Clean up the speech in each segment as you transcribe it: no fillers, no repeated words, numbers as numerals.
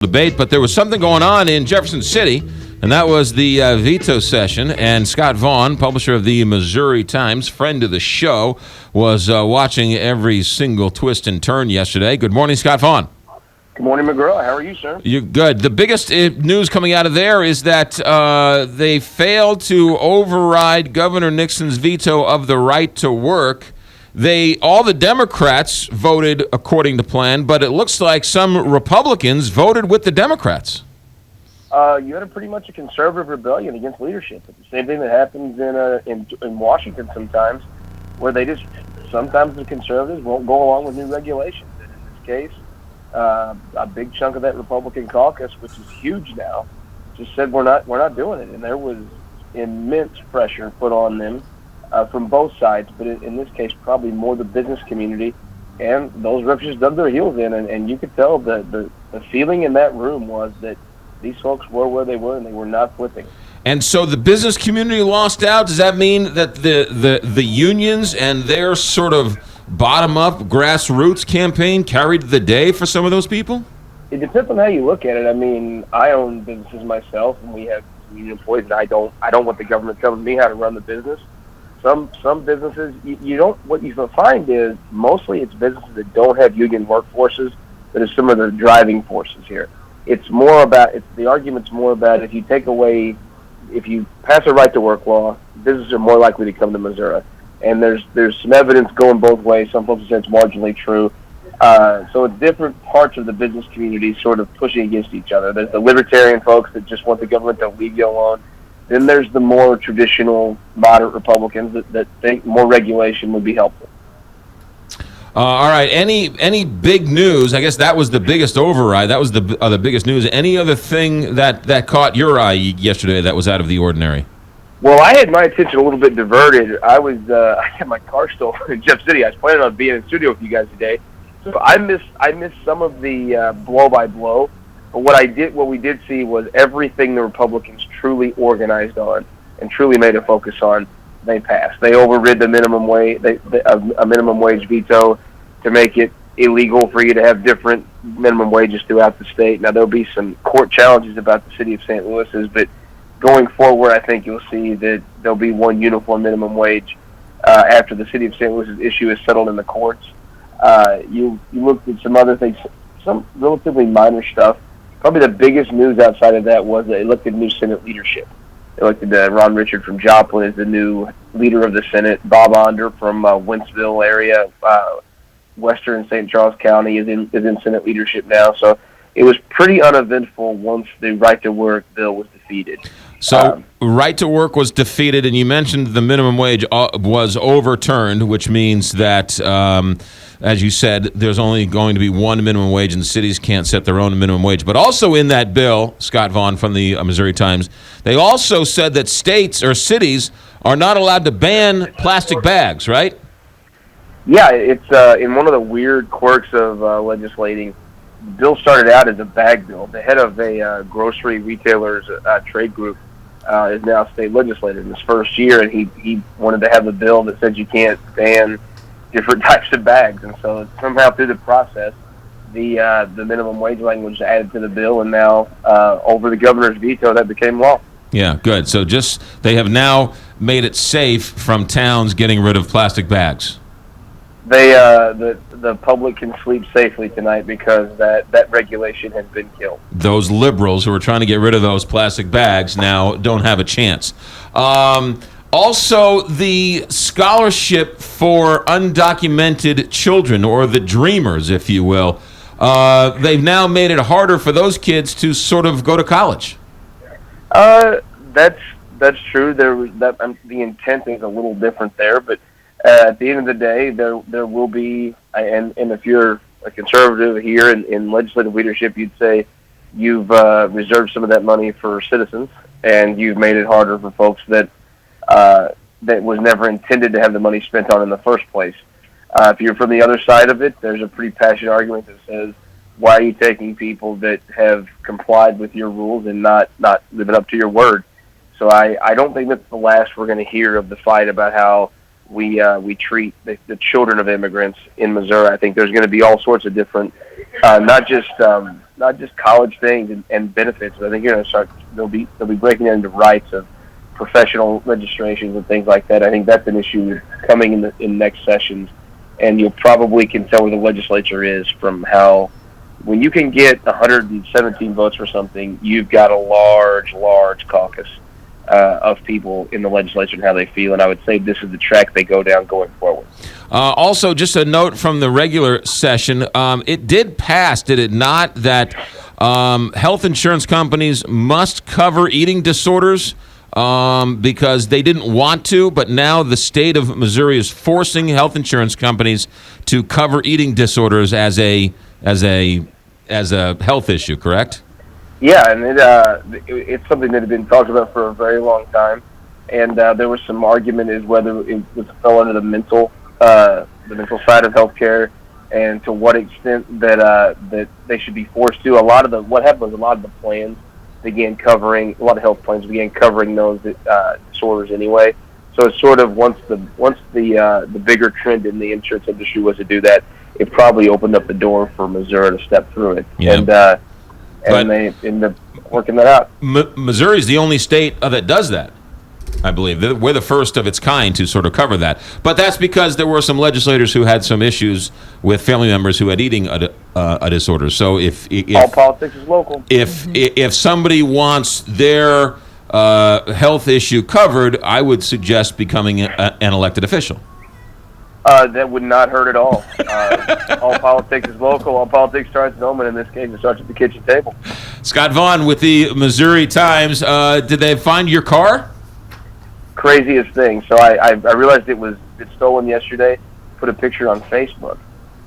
debate, but there was something going on in Jefferson City, and that was the veto session. And Scott Vaughn, publisher of the Missouri Times, friend of the show, was watching every single twist and turn yesterday. Good morning, Scott Vaughn. Good morning, McGraw. How are you, sir? You're good. The biggest news coming out of there is that they failed to override Governor Nixon's veto of the right to work. All the Democrats voted according to plan, but it looks like some Republicans voted with the Democrats. You had pretty much a conservative rebellion against leadership. It's the same thing that happens in Washington sometimes, where sometimes the conservatives won't go along with new regulations. And in this case, a big chunk of that Republican caucus, which is huge now, just said we're not doing it. And there was immense pressure put on them from both sides, but in this case, probably more the business community. And those reps just dug their heels in, and you could tell the feeling in that room was that these folks were where they were, and they were not flipping. And so the business community lost out. Does that mean that the unions and their sort of bottom-up grassroots campaign carried the day for some of those people? It depends on how you look at it. I mean, I own businesses myself, and we have union employees, and I don't want the government telling me how to run the business. Some businesses, you don't. What you find is mostly it's businesses that don't have union workforces that are some of the driving forces here. The argument's more about if you pass a right to work law, businesses are more likely to come to Missouri. And there's some evidence going both ways. Some folks say it's marginally true. So it's different parts of the business community sort of pushing against each other. There's the libertarian folks that just want the government to leave you alone. Then there's the more traditional, moderate Republicans that think more regulation would be helpful. All right. Any big news? I guess that was the biggest override. That was the biggest news. Any other thing that caught your eye yesterday that was out of the ordinary? Well, I had my attention a little bit diverted. I had my car stolen in Jeff City. I was planning on being in the studio with you guys today, so I missed some of the blow by blow. But what we did see was everything the Republicans truly organized on and truly made a focus on, they passed. They overrid the minimum wage, a minimum wage veto to make it illegal for you to have different minimum wages throughout the state. Now, there'll be some court challenges about the city of St. Louis's, but going forward, I think you'll see that there'll be one uniform minimum wage after the city of St. Louis's issue is settled in the courts. You looked at some other things, some relatively minor stuff. Probably the biggest news outside of that was they elected new Senate leadership. They elected Ron Richard from Joplin as the new leader of the Senate. Bob Onder from Wentzville area, Western St. Charles County is in Senate leadership now. So it was pretty uneventful once the right to work bill was defeated. So right to work was defeated, and you mentioned the minimum wage was overturned, which means that, as you said, there's only going to be one minimum wage, and the cities can't set their own minimum wage. But also in that bill, Scott Vaughn from the Missouri Times, they also said that states or cities are not allowed to ban plastic bags, right? Yeah, it's in one of the weird quirks of legislating. The bill started out as a bag bill. The head of a grocery retailers trade group is now a state legislator in his first year, and he wanted to have a bill that said you can't ban different types of bags. And so somehow through the process, the minimum wage language was added to the bill, and now over the governor's veto, that became law. Yeah, good. So they have now made it safe from towns getting rid of plastic bags. The public can sleep safely tonight because that regulation has been killed. Those liberals who are trying to get rid of those plastic bags now don't have a chance. Also, the scholarship for undocumented children, or the Dreamers, if you will, they've now made it harder for those kids to sort of go to college. That's true. The intent is a little different there, but at the end of the day, there will be, and if you're a conservative here in legislative leadership, you'd say you've reserved some of that money for citizens, and you've made it harder for folks that was never intended to have the money spent on in the first place. If you're from the other side of it, there's a pretty passionate argument that says, why are you taking people that have complied with your rules and not living up to your word? So I don't think that's the last we're going to hear of the fight about how we treat the children of immigrants in Missouri. I think there's going to be all sorts of different not just college things and benefits. But I think you're going to start. They'll be breaking into rights of professional registrations and things like that. I think that's an issue coming in next sessions, and you probably can tell where the legislature is from how. When you can get 117 votes for something, you've got a large caucus of people in the legislature and how they feel. And I would say this is the track they go down going forward. Also, just a note from the regular session, it did pass, did it not, that health insurance companies must cover eating disorders because they didn't want to, but now the state of Missouri is forcing health insurance companies to cover eating disorders as a health issue, correct? Yeah, and it's something that had been talked about for a very long time, and there was some argument as whether it fell under the mental side of healthcare, and to what extent that they should be forced to. What happened was a lot of the plans began covering, a lot of health plans began covering those disorders anyway. So it's sort of once the bigger trend in the insurance industry was to do that, it probably opened up the door for Missouri to step through it. Yeah. And they end up working that out. Missouri is the only state that does that, I believe. We're the first of its kind to sort of cover that. But that's because there were some legislators who had some issues with family members who had eating a disorder. So if all politics is local. If somebody wants their health issue covered, I would suggest becoming an elected official. That would not hurt at all. All politics is local. All politics starts at home, and in this case, it starts at the kitchen table. Scott Vaughn with the Missouri Times. Did they find your car? Craziest thing. So I realized it stolen yesterday. Put a picture on Facebook,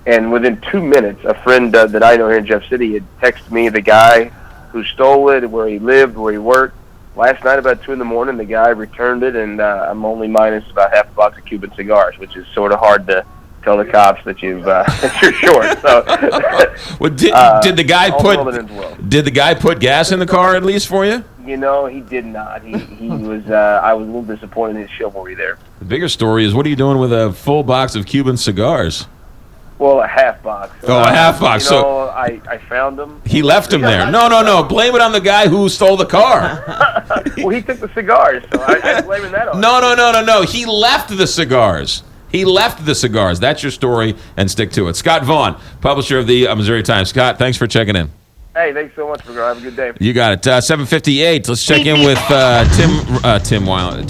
and within 2 minutes, a friend that I know here in Jeff City had texted me the guy who stole it, where he lived, where he worked. Last night, about 2 in the morning, the guy returned it, and I'm only minus about half a box of Cuban cigars, which is sort of hard to tell the cops that you're short. So, well, did the guy put gas in the car at least for you? You know, he did not. He was. I was a little disappointed in his chivalry there. The bigger story is, what are you doing with a full box of Cuban cigars? Well, a half box. Oh, a half box. So I found him. He left them there. No. Blame it on the guy who stole the car. Well, he took the cigars, so I'm blaming that on him. No. He left the cigars. That's your story, and stick to it. Scott Vaughn, publisher of the Missouri Times. Scott, thanks for checking in. Hey, thanks so much, Have a good day. You got it. 7:58. Let's check in with Tim Weiler.